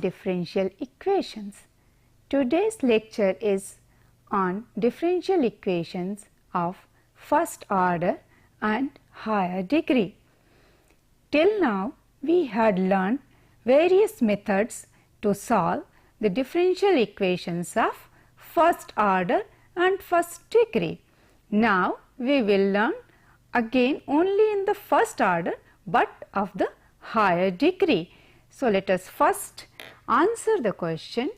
differential equations. Today's lecture is on differential equations of first order and higher degree. Till now, we had learned various methods to solve the differential equations of first order and first degree. Now, we will learn again only in the first order but of the higher degree. So, let us first answer the question,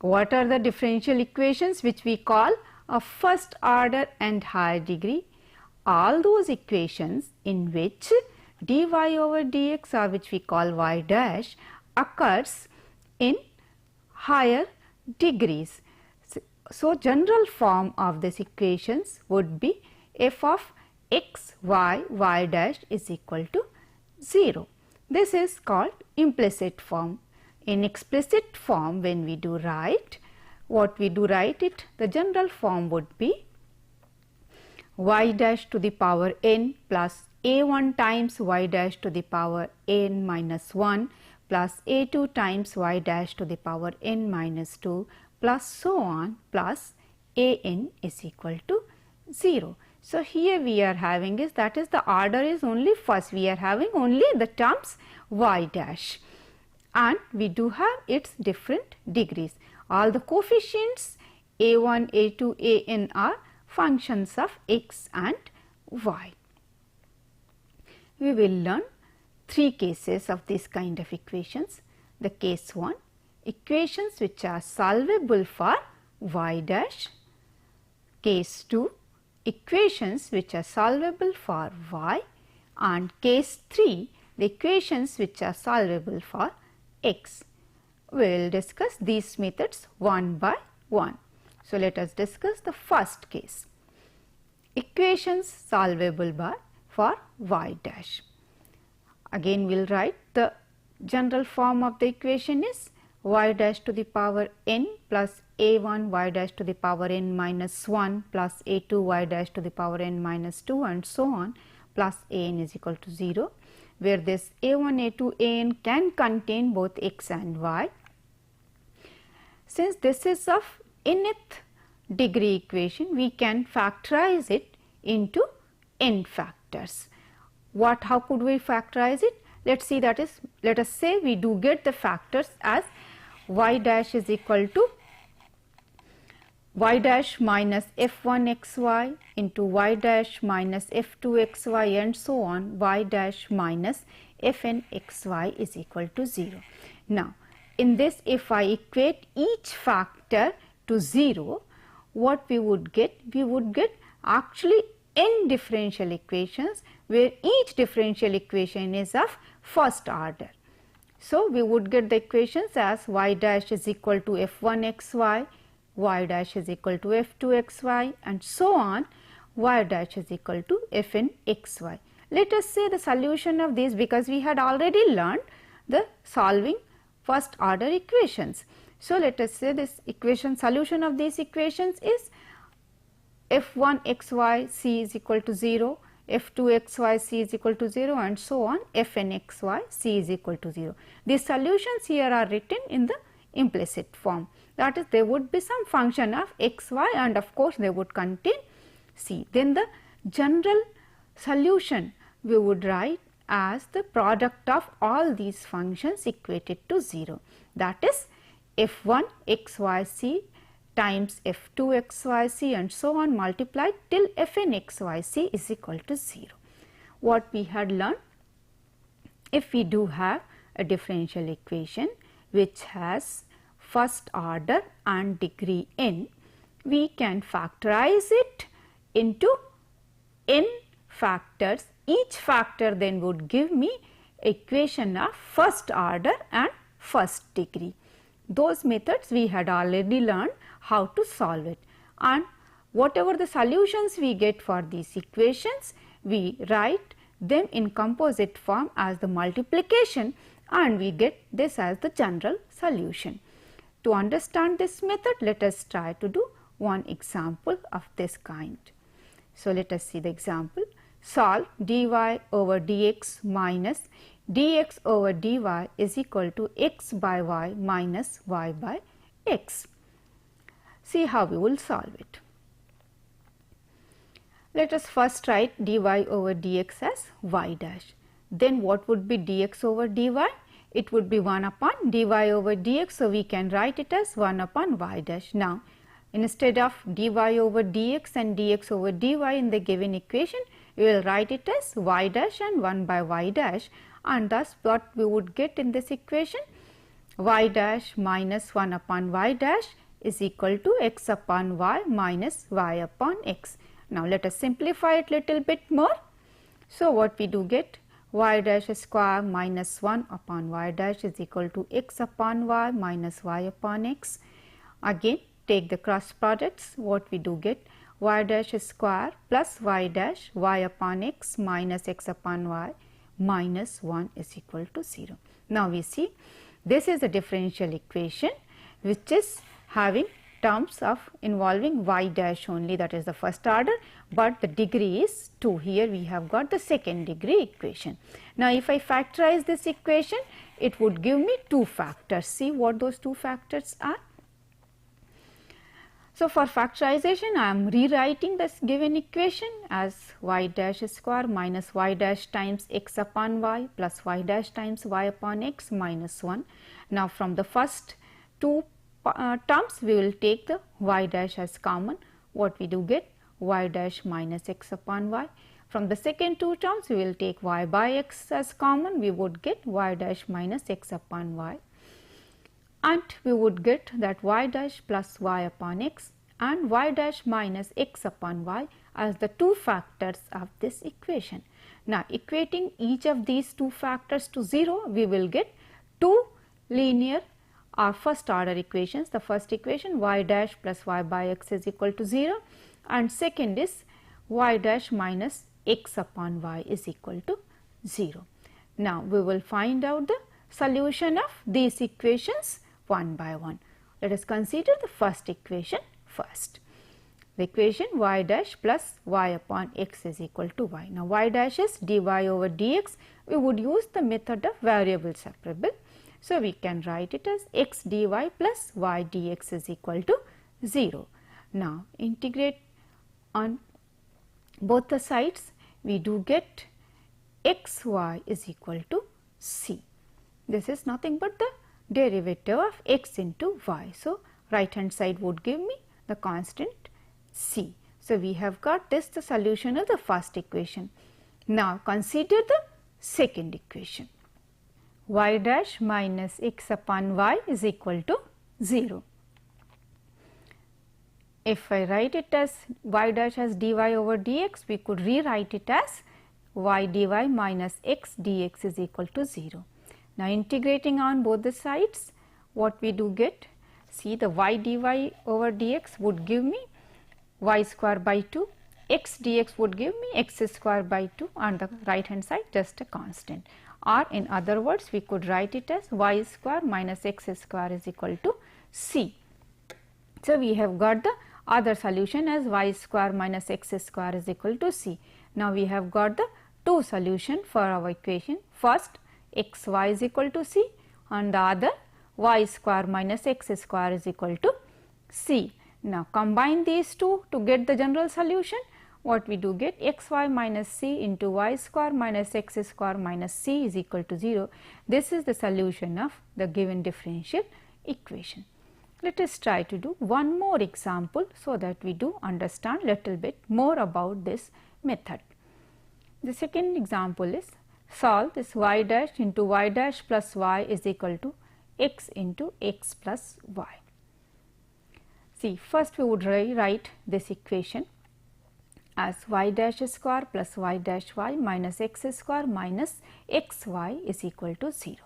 what are the differential equations which we call of first order and higher degree? All those equations in which dy over dx, or which we call y dash, occurs in higher degrees. So, general form of these equations would be f of x y y dash is equal to 0. This is called implicit form. In explicit form, when we do write, the general form would be y dash to the power n plus a1 times y dash to the power n minus 1 plus a2 times y dash to the power n minus 2 plus so on plus an is equal to 0. So, here we are having is, that is the order is only first, we are having only the terms y dash, and we do have its different degrees. All the coefficients a1, a2, an are functions of x and y. We will learn three cases of this kind of equations. The case 1, equations which are solvable for y dash. Case 2, equations which are solvable for y, and case 3, the equations which are solvable for x. We will discuss these methods one by one. So, let us discuss the first case, equations solvable for y dash. Again we will write the general form of the equation is y dash to the power n plus a1 y dash to the power n minus 1 plus a2 y dash to the power n minus 2 and so on plus an is equal to 0, where this a1, a2, an can contain both x and y. Since this is of nth degree equation, we can factorize it into n factors. How could we factorize it? Let us see, that is, let us say we do get the factors as y dash is equal to y dash minus f1 xy into y dash minus f2 xy and so on, y dash minus fn xy is equal to 0. Now, in this, if I equate each factor to 0, what we would get? We would get actually n differential equations, where each differential equation is of first order. So, we would get the equations as y dash is equal to f1 xy, y dash is equal to f2 xy and so on, y dash is equal to fn xy. Let us say the solution of these, because we had already learned the solving first order equations. So, let us say this equation solution of these equations is f1 xy c is equal to 0, f2 xy c is equal to 0 and so on, fn xy c is equal to 0. These solutions here are written in the implicit form, that is, there would be some function of xy and of course, they would contain c. Then the general solution we would write as the product of all these functions equated to 0, that is f1 xy c times f2 xy c and so on multiplied till fn xy c is equal to 0. What we had learned, if we do have a differential equation which has first order and degree n, we can factorize it into n factors. Each factor then would give me equation of first order and first degree. Those methods we had already learned how to solve it, and whatever the solutions we get for these equations, we write them in composite form as the multiplication and we get this as the general solution. To understand this method, let us try to do one example of this kind. So, let us see the example. Solve dy over dx minus dx over dy is equal to x by y minus y by x. See how we will solve it. Let us first write dy over dx as y dash. Then what would be dx over dy? It would be 1 upon dy over dx. So, we can write it as 1 upon y dash. Now, instead of dy over dx and dx over dy in the given equation, we will write it as y dash and 1 by y dash, and thus what we would get in this equation, y dash minus 1 upon y dash is equal to x upon y minus y upon x. Now, let us simplify it little bit more. So, what we do get, y dash square minus 1 upon y dash is equal to x upon y minus y upon x. Again, take the cross products, what we do get, y dash square plus y dash y upon x minus x upon y minus 1 is equal to 0. Now, we see this is a differential equation which is having terms of involving y dash only, that is the first order, but the degree is 2. Here we have got the second degree equation. Now, if I factorize this equation, it would give me 2 factors. See what those 2 factors are. So, for factorization, I am rewriting this given equation as y dash square minus y dash times x upon y plus y dash times y upon x minus 1. Now, from the first 2 terms, we will take the y dash as common. What we do get, y dash minus x upon y. From the second 2 terms, we will take y by x as common. We would get y dash minus x upon y, and we would get that y dash plus y upon x and y dash minus x upon y as the 2 factors of this equation. Now, equating each of these 2 factors to 0, we will get 2 linear or first order equations. The first equation, y dash plus y by x is equal to 0, and second is y dash minus x upon y is equal to 0. Now, we will find out the solution of these equations one by one. Let us consider the first equation first. The equation y dash plus y upon x is equal to y. Now, y dash is dy over dx. We would use the method of variable separable. So, we can write it as x dy plus y dx is equal to 0. Now, integrate on both the sides, we do get x y is equal to c. This is nothing but the derivative of x into y. So, right hand side would give me the constant c. So, we have got this the solution of the first equation. Now, consider the second equation. Y dash minus x upon y is equal to 0. If I write it as y dash as dy over dx, we could rewrite it as y dy minus x dx is equal to 0. Now, integrating on both the sides, what we do get, see the y dy over dx would give me y square by 2, x dx would give me x square by 2, on the right hand side just a constant, or in other words we could write it as y square minus x square is equal to c. So, we have got the other solution as y square minus x square is equal to c. Now, we have got the 2 solution for our equation. First, x y is equal to c, and the other y square minus x square is equal to c. Now, combine these two to get the general solution. What we do get, x y minus c into y square minus x square minus c is equal to 0. This is the solution of the given differential equation. Let us try to do one more example so that we do understand little bit more about this method. The second example is, solve this y dash into y dash plus y is equal to x into x plus y. See, first we would rewrite this equation as y dash square plus y dash y minus x square minus x y is equal to 0.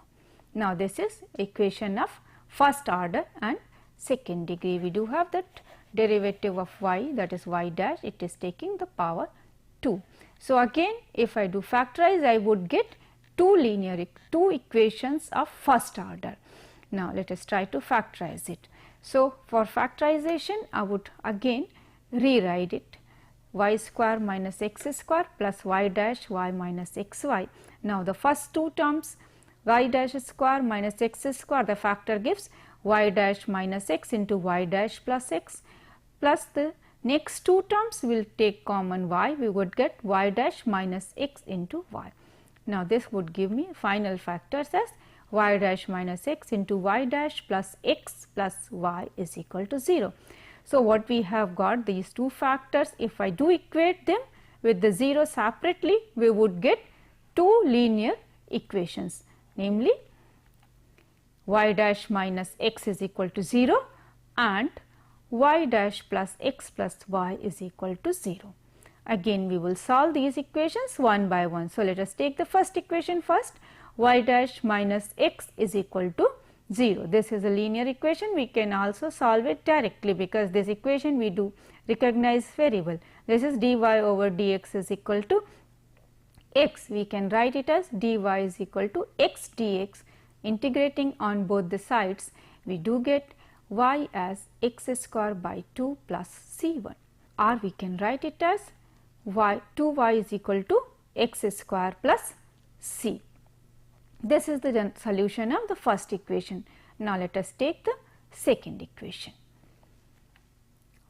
Now, this is equation of first order and second degree. We do have that derivative of y, that is y dash, it is taking the power 2. So, again if I do factorize, I would get two equations of first order. Now, let us try to factorize it. So, for factorization I would again rewrite it y square minus x square plus y dash y minus xy. Now, the first two terms y dash square minus x square, the factor gives y dash minus x into y dash plus x, plus the next two terms will take common y, we would get y dash minus x into y. Now, this would give me final factors as y dash minus x into y dash plus x plus y is equal to 0. So, what we have got these two factors, if I do equate them with the 0 separately, we would get two linear equations, namely y dash minus x is equal to 0 and y dash plus x plus y is equal to 0. Again, we will solve these equations one by one. So, let us take the first equation first, y dash minus x is equal to 0. This is a linear equation. We can also solve it directly because this equation we do recognize very well. This is dy over dx is equal to x. We can write it as dy is equal to x dx. Integrating on both the sides, we do get y as x square by 2 plus c1, or we can write it as 2y is equal to x square plus c. This is the solution of the first equation. Now, let us take the second equation.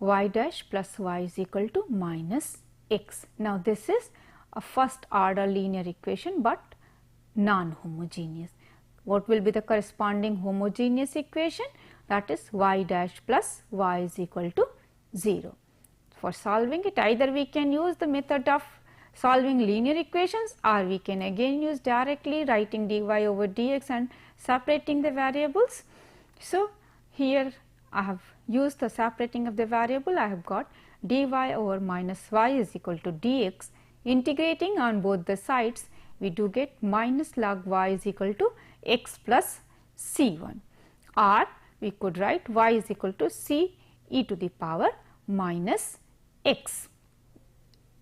Y dash plus y is equal to minus x. Now, this is a first order linear equation, but non-homogeneous. What will be the corresponding homogeneous equation? That is y dash plus y is equal to 0. For solving it, either we can use the method of solving linear equations, or we can again use directly writing dy over dx and separating the variables. So, here I have used the separating of the variable. I have got dy over minus y is equal to dx. Integrating on both the sides, we do get minus log y is equal to x plus c1, or we could write y is equal to c e to the power minus x.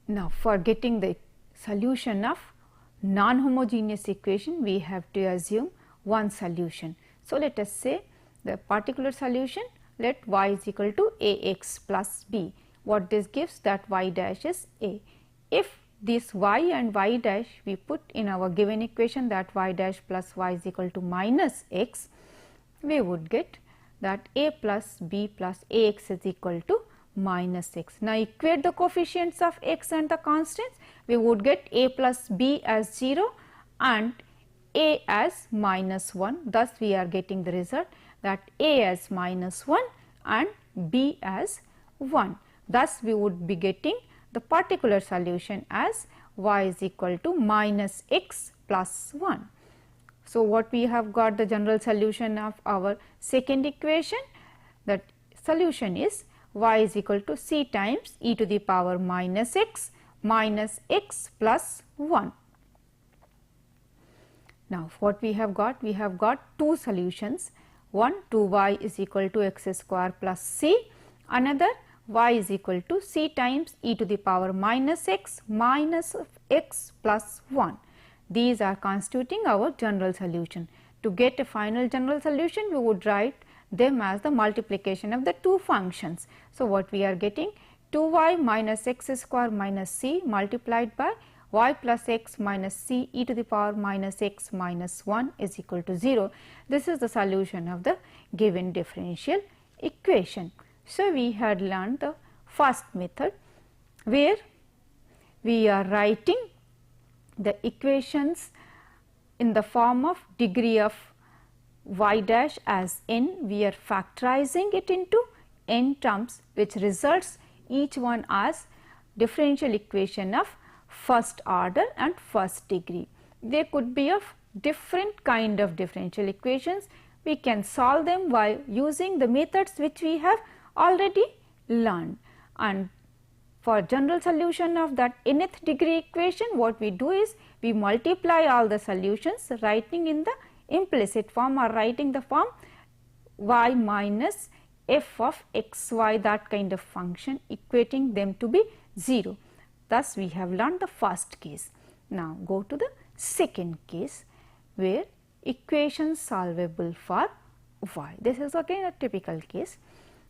Now, for getting the solution of non-homogeneous equation, we have to assume one solution. So, let us say the particular solution, let y is equal to ax plus b. What this gives? That y dash is a. If this y and y dash we put in our given equation, that y dash plus y is equal to minus x, we would get that a plus b plus ax is equal to minus x. Now, equate the coefficients of x and the constants, we would get a plus b as 0 and a as minus 1. Thus, we are getting the result that a as minus 1 and b as 1. Thus, we would be getting the particular solution as y is equal to minus x plus 1. So, what we have got the general solution of our second equation, that solution is y is equal to c times e to the power minus x plus 1. Now, what we have got? We have got two solutions, one 2y is equal to x square plus c, another y is equal to c times e to the power minus x plus 1. These are constituting our general solution. To get a final general solution, we would write them as the multiplication of the two functions. So, what we are getting? 2y minus x square minus c multiplied by y plus x minus c e to the power minus x minus 1 is equal to 0. This is the solution of the given differential equation. So, we had learned the first method where we are writing the equations in the form of degree of y dash as n. We are factorizing it into n terms, which results each one as differential equation of first order and first degree. They could be of different kind of differential equations. We can solve them by using the methods which we have already learned, and for general solution of that nth degree equation, what we do is we multiply all the solutions, writing in the implicit form or writing the form y minus f of x y, that kind of function, equating them to be 0. Thus, we have learned the first case. Now, go to the second case where equation solvable for y. This is again a typical case.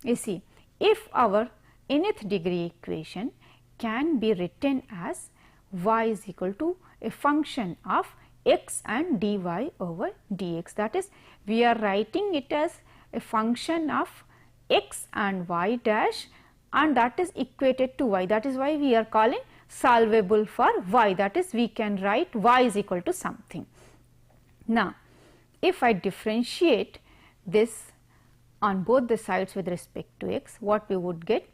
You see, if our nth degree equation can be written as y is equal to a function of x and dy over dx. That is, we are writing it as a function of x and y dash, and that is equated to y. That is why we are calling solvable for y. That is, we can write y is equal to something. Now, if I differentiate this on both the sides with respect to x, what we would get?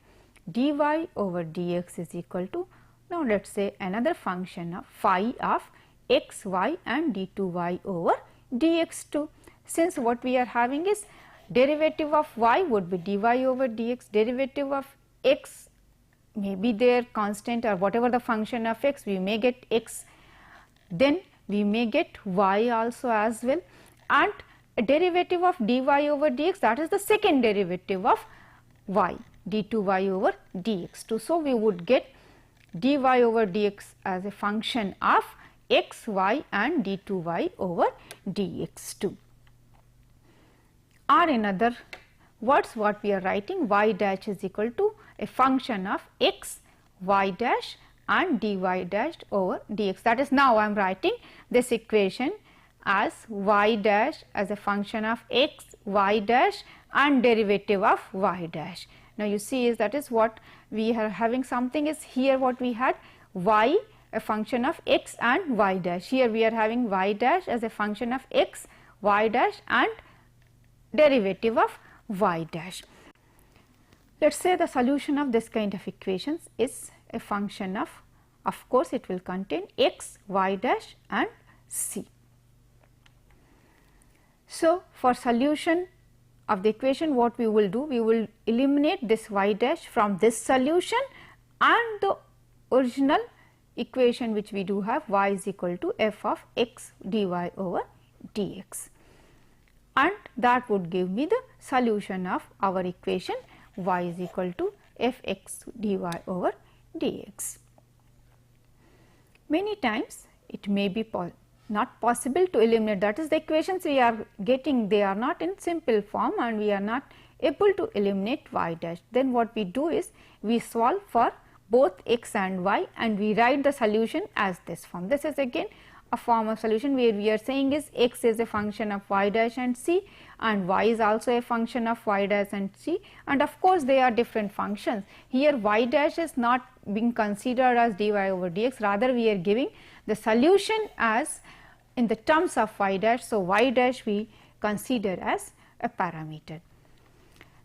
Dy over dx is equal to, now let us say, another function of phi of x, y and d2y over dx2. Since what we are having is derivative of y would be dy over dx, derivative of x may be their constant or whatever the function of x, we may get x, then we may get y also as well, and a derivative of dy over dx, that is the second derivative of y, d2y over dx2. So, we would get dy over dx as a function of x, y and d2y over dx2. Or in other words, what we are writing, y dash is equal to a function of x, y dash and dy dash over dx. That is, now I am writing this equation as y dash as a function of x, y dash and derivative of y dash. Now, you see is that is what we are having, something is here what we had y a function of x and y dash. Here we are having y dash as a function of x, y dash and derivative of y dash. Let us say the solution of this kind of equations is a function of course, it will contain x, y dash and c. So, for solution of the equation, what we will do, we will eliminate this y dash from this solution and the original equation which we do have, y is equal to f of x dy over dx, and that would give me the solution of our equation y is equal to f x dy over dx. Many times it may be not possible to eliminate, that is, the equations we are getting, they are not in simple form and we are not able to eliminate y dash. Then what we do is we solve for both x and y and we write the solution as this form. This is again a form of solution where we are saying is x is a function of y dash and c and y is also a function of y dash and c, and of course, they are different functions. Here y dash is not being considered as dy over dx, rather we are giving the solution as in the terms of y dash. So, y dash we consider as a parameter.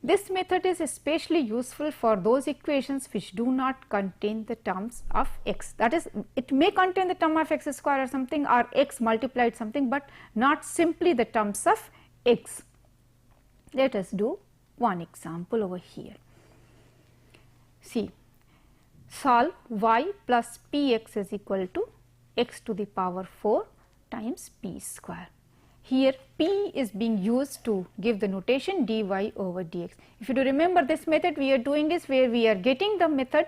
This method is especially useful for those equations which do not contain the terms of x. That is, it may contain the term of x square or something or x multiplied something, but not simply the terms of x. Let us do one example over here. See, solve y plus px is equal to x to the power 4 times p square. Here p is being used to give the notation dy over dx. If you do remember, this method we are doing is where we are getting the method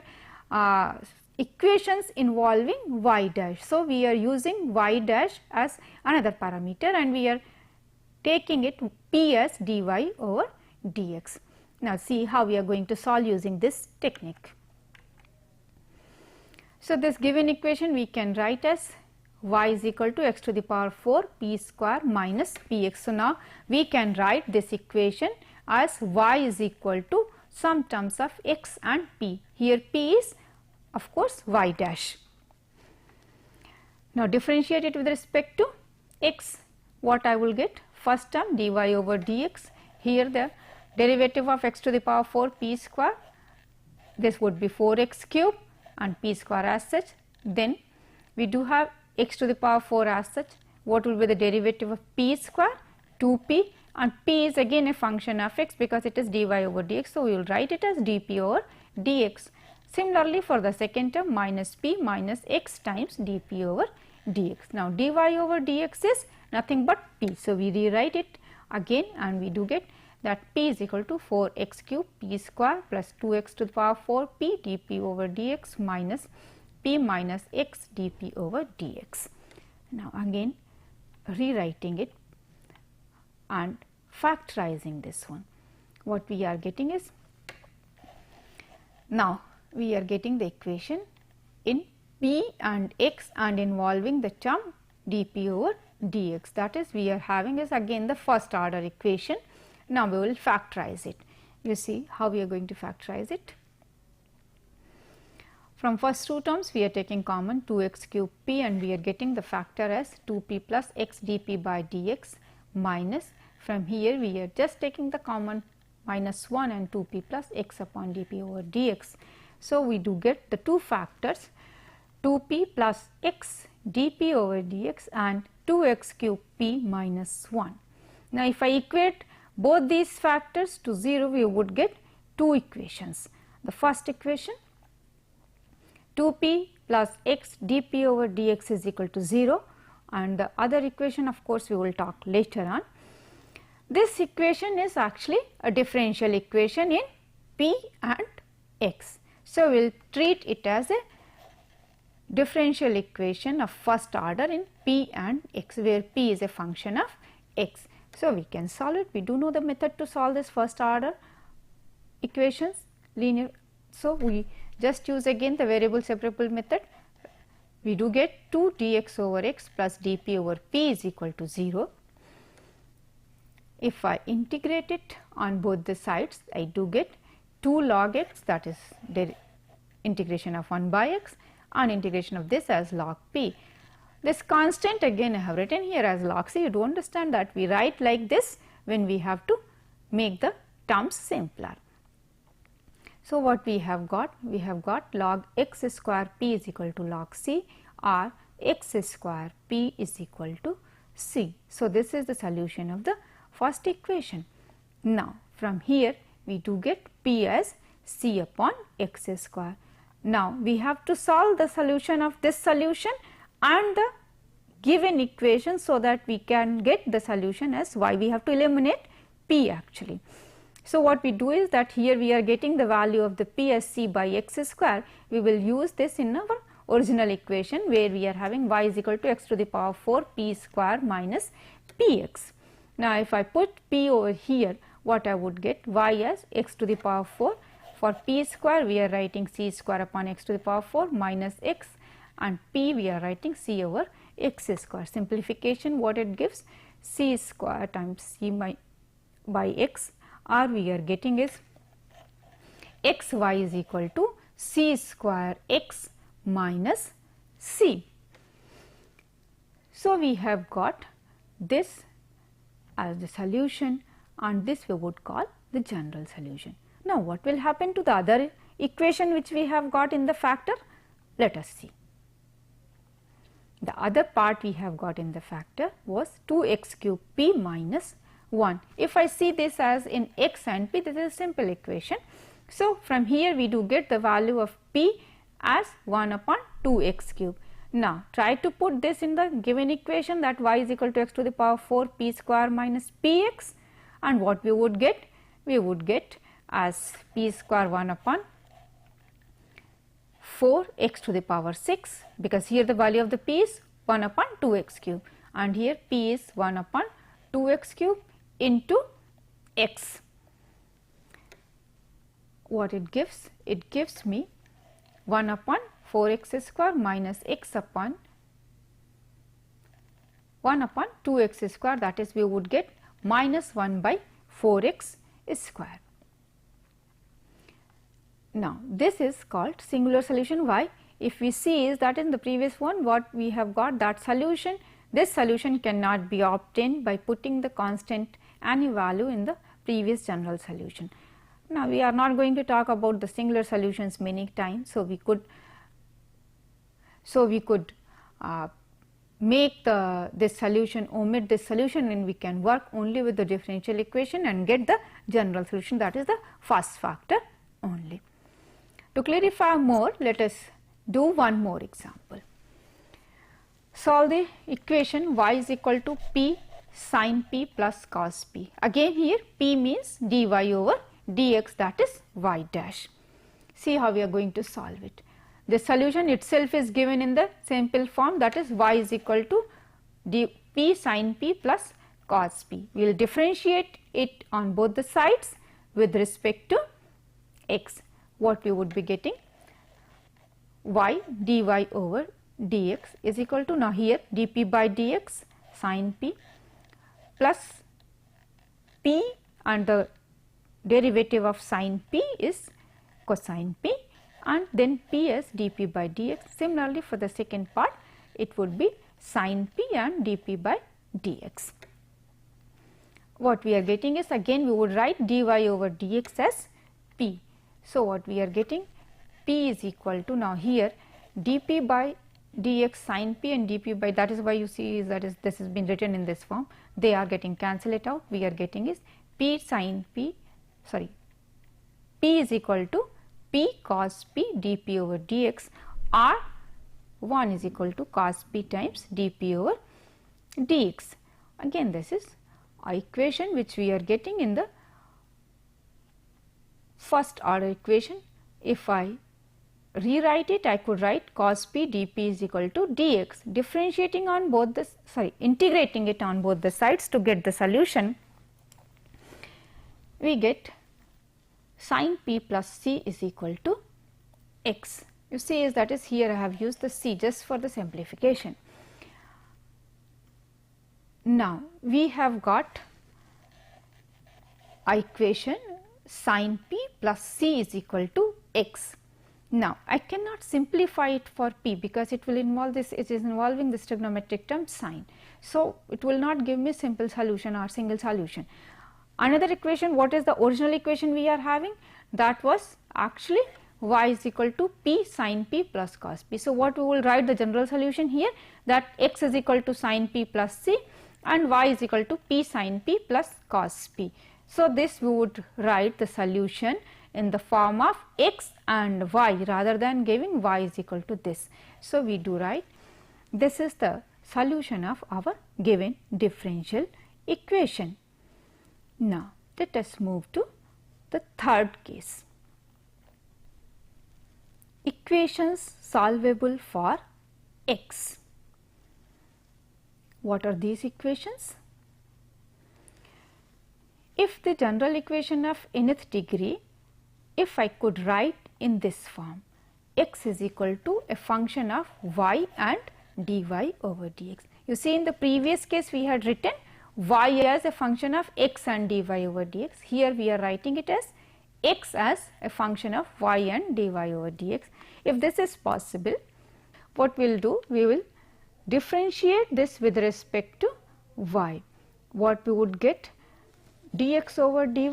equations involving y dash. So, we are using y dash as another parameter and we are taking it p as dy over dx. Now, see how we are going to solve using this technique. So, this given equation we can write as y is equal to x to the power 4 p square minus px. So, now we can write this equation as y is equal to some terms of x and p. Here p is of course y dash. Now, differentiate it with respect to x. What I will get? First term dy over dx. Here the derivative of x to the power 4 p square, this would be 4x cube and p square as such. Then we do have x to the power 4 as such. What will be the derivative of p square? 2p, and p is again a function of x because it is dy over dx. So, we will write it as dp over dx. Similarly, for the second term minus p minus x times dp over dx. Now, dy over dx is nothing but p. So, we rewrite it again and we do get that p is equal to 4x cube p square plus 2x to the power 4 p dp over dx minus p minus x dp over dx. Now, again rewriting it and factorizing this one, what we are getting is, now we are getting the equation in p and x and involving the term dp over dx, that is we are having is again the first order equation. Now, we will factorize it. You see how we are going to factorize it. From first two terms we are taking common 2x cube p and we are getting the factor as 2p plus x dp by dx minus, from here we are just taking the common minus 1 and 2p plus x upon dp over dx. So, we do get the two factors 2p plus x dp over dx and 2x cube p minus 1. Now, if I equate both these factors to 0, we would get two equations. The first equation 2p plus x dp over dx is equal to 0 and the other equation of course we will talk later on. This equation is actually a differential equation in p and x. So, we will treat it as a differential equation of first order in p and x, where p is a function of x. So, we can solve it. We do know the method to solve this first order equations linear. So, we just use again the variable separable method. We do get 2 dx over x plus dp over p is equal to 0. If I integrate it on both the sides, I do get 2 log x, that is the integration of 1 by x, and integration of this as log p. This constant again I have written here as log c. You do understand that we write like this when we have to make the terms simpler. So, what we have got? We have got log x square p is equal to log c or x square p is equal to c. So, this is the solution of the first equation. Now, from here we do get p as c upon x square. Now, we have to solve the solution of this solution and the given equation so that we can get the solution as y. We have to eliminate p actually. So, what we do is that here we are getting the value of the p as c by x square. We will use this in our original equation where we are having y is equal to x to the power 4 p square minus px. Now, if I put p over here, what I would get? Y as x to the power 4. For p square we are writing c square upon x to the power 4 minus x, and p we are writing c over x square. Simplification, what it gives? C square times c by x, or we are getting is x y is equal to c square x minus c. So, we have got this as the solution and this we would call the general solution. Now, what will happen to the other equation which we have got in the factor? Let us see. The other part we have got in the factor was 2x cube p minus 1. If I see this as in x and p, this is a simple equation. So, from here we do get the value of p as 1 upon 2x cube. Now, try to put this in the given equation, that y is equal to x to the power 4 p square minus px, and what we would get? We would get as p square 1 upon 4 x to the power 6, because here the value of the p is 1 upon 2x cube and here p is 1 upon 2x cube into x. What it gives? It gives me 1 upon 4x square minus x upon 1 upon 2x square, that is we would get minus 1 by 4x square. Now, this is called singular solution. Why? If we see is that in the previous one what we have got, that solution, this solution cannot be obtained by putting the constant any value in the previous general solution. Now, we are not going to talk about the singular solutions many times. So, we could make this solution, omit this solution, and we can work only with the differential equation and get the general solution, that is the first factor only. To clarify more, let us do one more example. Solve the equation y is equal to p sin p plus cos p. Again here p means dy over dx, that is y dash. See how we are going to solve it. The solution itself is given in the simple form, that is y is equal to p sin p plus cos p. We will differentiate it on both the sides with respect to x. What we would be getting? y dy over dx is equal to, now here dp by dx sin p plus p, and the derivative of sin p is cosine p, and then p as dp by dx. Similarly, for the second part it would be sin p and dp by dx. What we are getting is, again we would write dy over dx as p. So, what we are getting, p is equal to, now here dp by dx sin p and dp by, that is why you see is that is this has been written in this form, they are getting cancel it out. We are getting is p sin p, sorry, p is equal to p cos p dp over dx, or 1 is equal to cos p times dp over dx. Again this is a equation which we are getting in the first order equation. If I rewrite it, I could write cos p dp is equal to dx, differentiating on both the, integrating it on both the sides to get the solution. We get sin p plus c is equal to x. You see is that is here I have used the c just for the simplification. Now we have got a equation sin p plus c is equal to x. Now I cannot simplify it for p because it will involve this, it is involving this trigonometric term sin. So it will not give me simple solution or single solution. Another equation, what is the original equation we are having? That was actually y is equal to p sin p plus cos p. So what we will write the general solution here, that x is equal to sin p plus c and y is equal to p sin p plus cos p. So this we would write the solution in the form of x and y rather than giving y is equal to this. So we do write this is the solution of our given differential equation. Now let us move to the third case. Equations solvable for x. What are these equations? If the general equation of nth degree, if I could write in this form, x is equal to a function of y and dy over dx. You see in the previous case we had written y as a function of x and dy over dx. Here we are writing it as x as a function of y and dy over dx. If this is possible, what we will do? We will differentiate this with respect to y. What we would get? Dx over dy,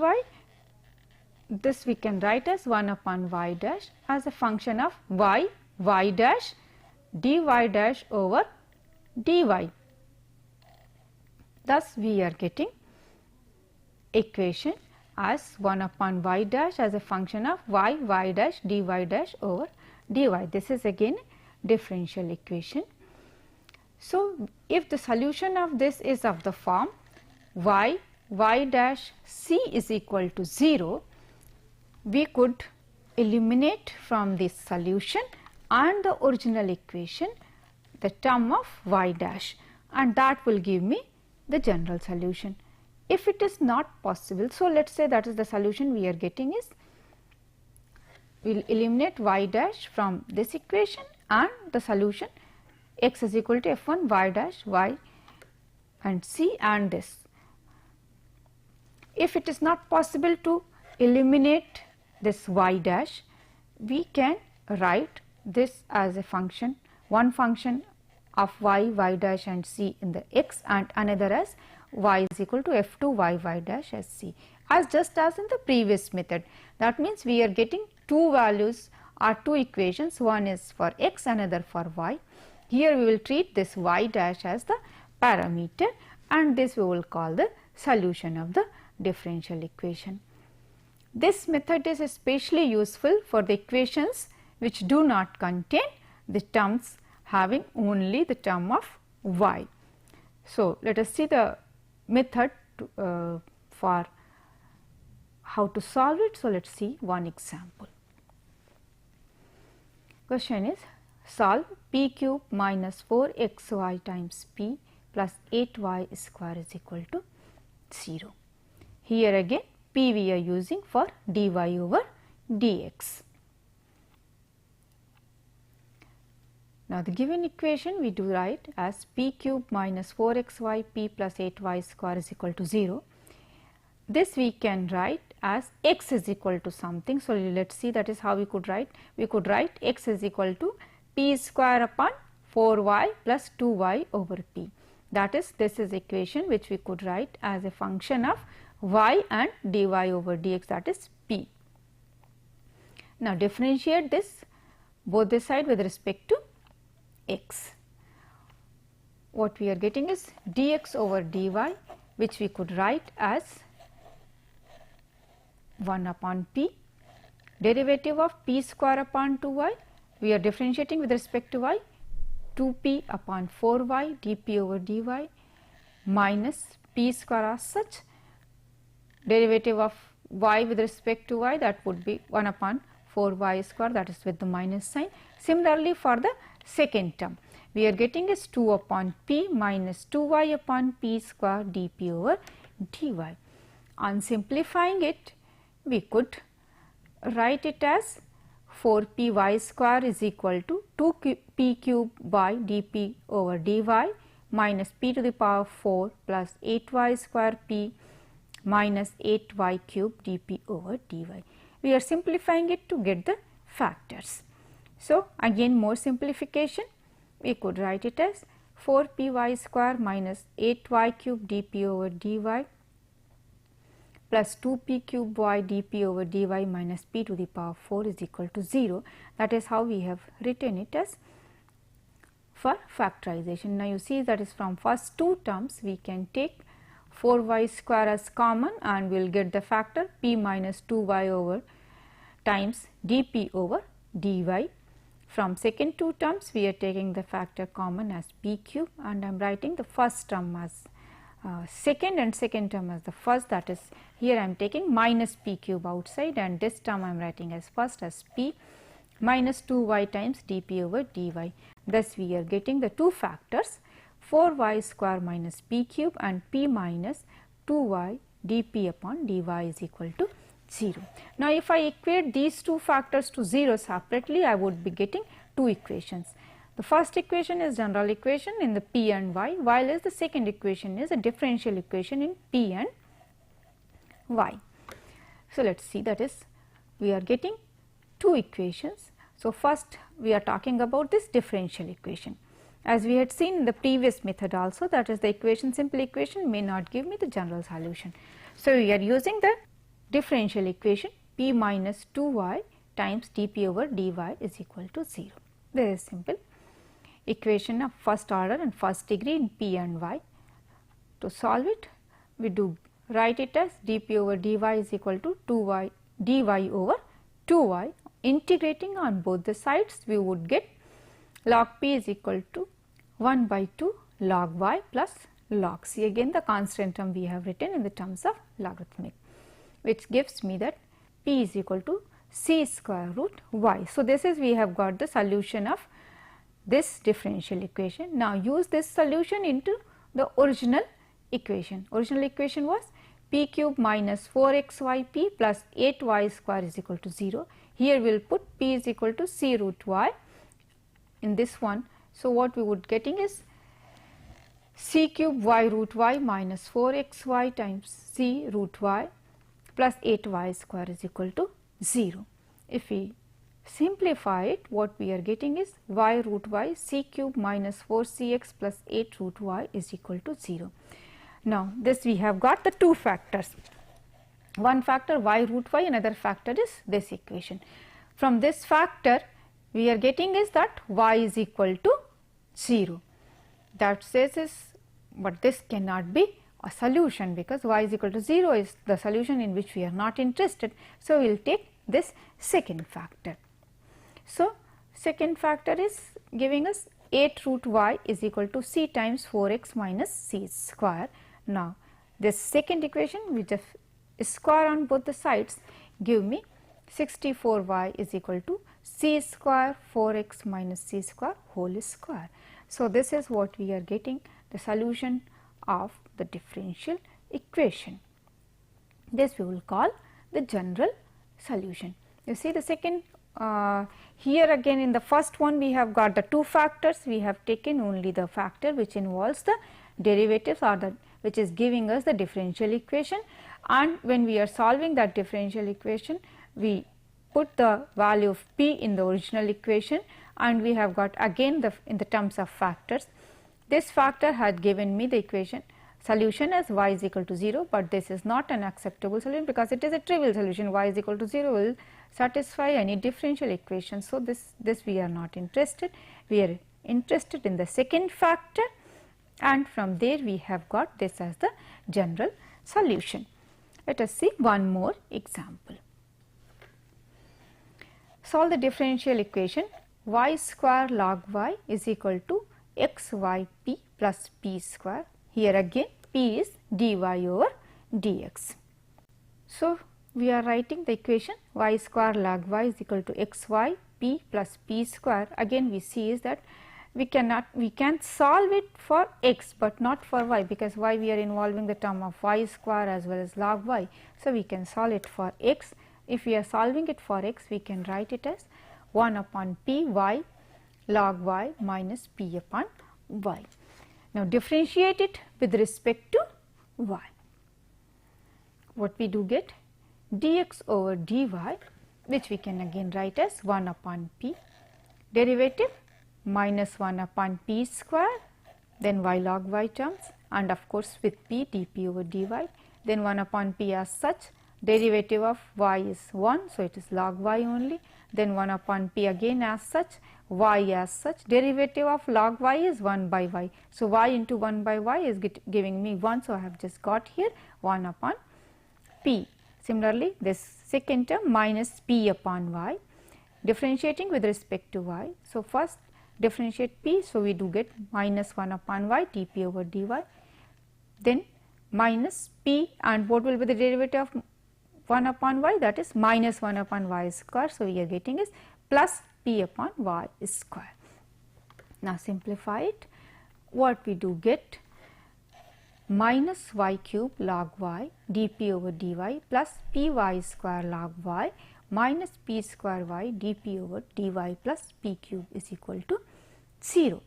this we can write as 1 upon y dash as a function of y, y dash, dy dash over dy. Thus, we are getting equation as 1 upon y dash as a function of y, y dash, dy dash over dy. This is again differential equation. So, if the solution of this is of the form y, y dash c is equal to 0, we could eliminate from this solution and the original equation the term of y dash, and that will give me the general solution. If it is not possible, so let us say that is the solution we are getting is, we will eliminate y dash from this equation and the solution x is equal to f1 y dash y and c and this. If it is not possible to eliminate this y dash, we can write this as a function, one function of y, y dash and c in the x and another as y is equal to f2 y, y dash as c, as just as in the previous method. That means we are getting two values or two equations, one is for x, another for y. Here we will treat this y dash as the parameter and this we will call the solution of the differential equation. This method is especially useful for the equations which do not contain the terms having only the term of y. So, let us see the method for how to solve it. So, let us see one example. Question is, solve p cube minus 4xy times p plus 8y square is equal to 0. Here again p we are using for dy over dx. Now, the given equation we do write as p cube minus 4xy p plus 8y square is equal to 0. This we can write as x is equal to something. So, let us see that is how we could write. We could write x is equal to p square upon 4y plus 2y over p. That is, this is equation which we could write as a function of y and dy over dx, that is p. Now, differentiate this both the side with respect to x. What we are getting is dx over dy, which we could write as 1 upon p, derivative of p square upon 2y, we are differentiating with respect to y, 2p upon 4y dp over dy minus p square as such, derivative of y with respect to y, that would be 1 upon 4y square, that is with the minus sign. Similarly, for the second term, we are getting is 2 upon p minus 2y upon p square dp over dy. On simplifying it, we could write it as 4py square is equal to 2p cube by dp over dy minus p to the power 4 plus 8y square p minus 8y cube dp over dy. We are simplifying it to get the factors. So, again more simplification, we could write it as 4py square minus 8y cube dp over dy plus 2p cube y dp over dy minus p to the power 4 is equal to 0. That is how we have written it as for factorization. Now, you see that is from first two terms we can take 4y square as common and we will get the factor p minus 2y over times dp over dy. From second two terms we are taking the factor common as p cube and I am writing the first term as second and second term as the first, that is here I am taking minus p cube outside and this term I am writing as first as p minus 2y times dp over dy. Thus, we are getting the two factors 4y square minus p cube and p minus 2y dp upon dy is equal to 0. Now, if I equate these two factors to 0 separately, I would be getting two equations. The first equation is general equation in the p and y, while as the second equation is a differential equation in p and y. So, let us see, that is we are getting two equations. So, first we are talking about this differential equation. As we had seen in the previous method also, that is the equation, simple equation may not give me the general solution. So, we are using the differential equation p minus 2y times dp over dy is equal to 0. This is simple equation of first order and first degree in p and y. To solve it, we do write it as dp over dy is equal to 2y dy over 2y. Integrating on both the sides, we would get log p is equal to 1 by 2 log y plus log c. Again the constant term we have written in the terms of logarithmic, which gives me that p is equal to c square root y. So, this is we have got the solution of this differential equation. Now, use this solution into the original equation. Original equation was p cube minus 4xyp plus 8y square is equal to 0. Here we will put p is equal to c root y in this one. So, what we would getting is c cube y root y minus 4xy times c root y plus 8y square is equal to 0. If we simplify it, what we are getting is y root y c cube minus 4cx plus 8 root y is equal to 0. Now, this we have got the two factors, one factor y root y, another factor is this equation. From this factor we are getting is that y is equal to 0. That says is, but this cannot be a solution because y is equal to 0 is the solution in which we are not interested. So, we will take this second factor. So, second factor is giving us 8 root y is equal to c times 4x minus c square. Now, this second equation which is square on both the sides give me 64y is equal to c square 4x minus c square whole square. So, this is what we are getting the solution of the differential equation. This we will call the general solution. You see the second here again in the first one we have got the two factors, we have taken only the factor which involves the derivatives or the which is giving us the differential equation, and when we are solving that differential equation we put the value of p in the original equation and we have got again the in the terms of factors. This factor had given me the equation solution as y is equal to 0, but this is not an acceptable solution because it is a trivial solution. Y is equal to 0 will satisfy any differential equation. So, this we are not interested, we are interested in the second factor, and from there we have got this as the general solution. Let us see one more example. Solve the differential equation y square log y is equal to x y p plus p square. Here again p is dy over dx. So, we are writing the equation y square log y is equal to x y p plus p square. Again we see is that we can solve it for x, but not for y, because y we are involving the term of y square as well as log y. So, we can solve it for x. If we are solving it for x, we can write it as 1 upon p y log y minus p upon y. Now, differentiate it with respect to y. What we do get? Dx over dy, which we can again write as 1 upon p, derivative minus 1 upon p square, then y log y terms, and of course with p dp over dy, then 1 upon p as such, derivative of y is 1, so it is log y only, then 1 upon p again as such, y as such, derivative of log y is 1 by y. So, y into 1 by y is giving me 1, so I have just got here 1 upon p. Similarly, this second term minus p upon y, differentiating with respect to y. So, first differentiate p, so we do get minus 1 upon y dp over dy, then minus p, and what will be the derivative of 1 upon y, that is minus 1 upon y square. So, we are getting is plus p upon y square. Now, simplify it, what we do get? Minus y cube log y dp over dy plus p y square log y minus p square y dp over dy plus p cube is equal to 0.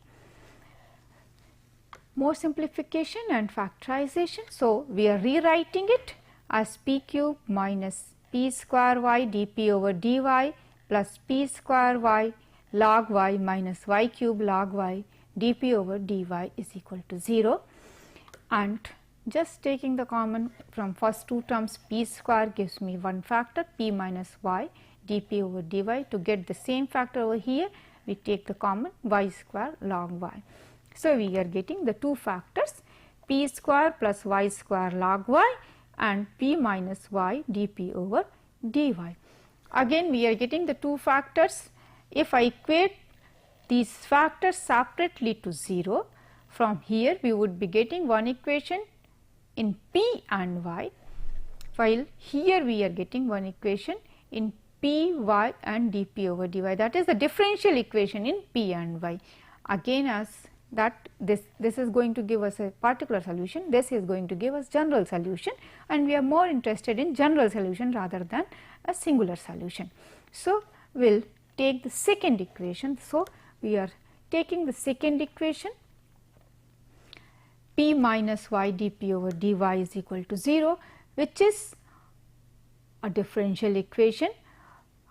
More simplification and factorization. So, we are rewriting it as p cube minus p square y dp over dy plus p square y log y minus y cube log y dp over dy is equal to 0. And just taking the common from first two terms, p square gives me one factor, p minus y dp over dy. To get the same factor over here, we take the common y square log y. So, we are getting the two factors, p square plus y square log y and p minus y dp over dy. Again we are getting the two factors. If I equate these factors separately to 0, from here we would be getting one equation in p and y, while here we are getting one equation in p, y and dp over dy, that is the differential equation in p and y. Again, as that this is going to give us a particular solution, this is going to give us general solution, and we are more interested in general solution rather than a singular solution. So, we will take the second equation. So, we are taking the second equation, p minus y dp over dy is equal to 0, which is a differential equation.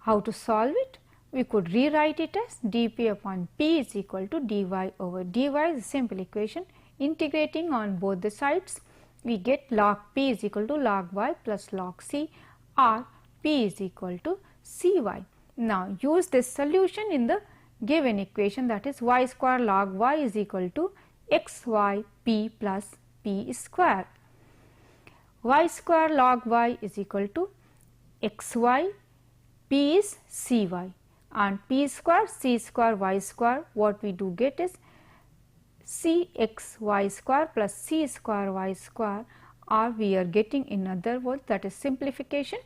How to solve it? We could rewrite it as dp upon p is equal to dy over dy is a simple equation. Integrating on both the sides, we get log p is equal to log y plus log c, or p is equal to cy. Now, use this solution in the given equation, that is y square log y is equal to x y p plus p square. Y square log y is equal to x y, p is cy, and p square, c square, y square, what we do get is c x y square plus c square y square, or we are getting in other words, that is simplification,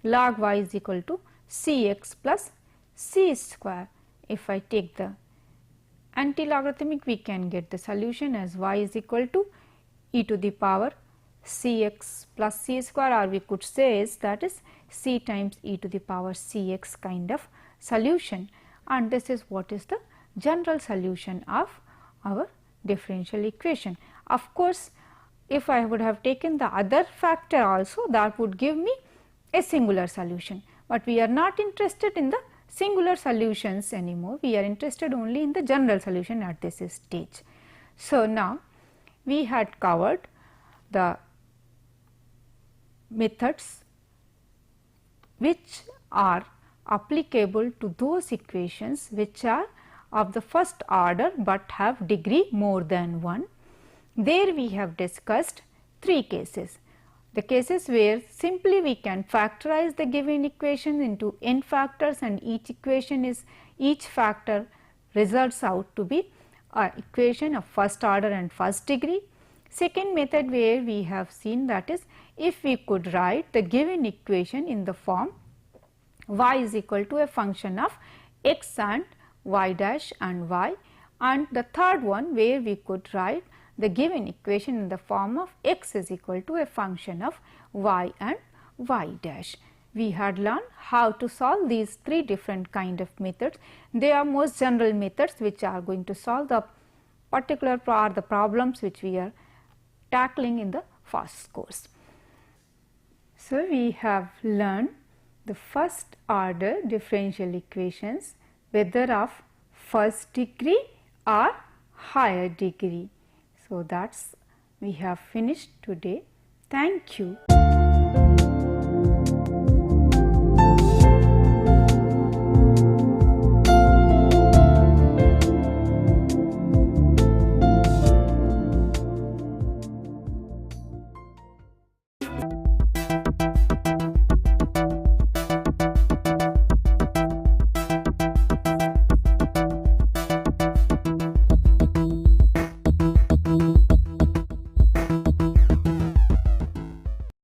log y is equal to c x plus c square. If I take the anti-logarithmic, we can get the solution as y is equal to e to the power c x plus c square, or we could say is that is c times e to the power c x kind of solution, and this is what is the general solution of our differential equation. Of course, if I would have taken the other factor also, that would give me a singular solution, but we are not interested in the singular solutions anymore, we are interested only in the general solution at this stage. So, now we had covered the methods which are applicable to those equations which are of the first order, but have degree more than 1. There we have discussed 3 cases. The cases where simply we can factorize the given equation into n factors, and each factor results out to be an equation of first order and first degree. Second method where we have seen, that is, if we could write the given equation in the form y is equal to a function of x and y dash and y, and the third one where we could write the given equation in the form of x is equal to a function of y and y dash. We had learned how to solve these 3 different kind of methods. They are most general methods which are going to solve the particular the problems which we are tackling in the first course. So, we have learned the first order differential equations, whether of first degree or higher degree. So, that's we have finished today. Thank you.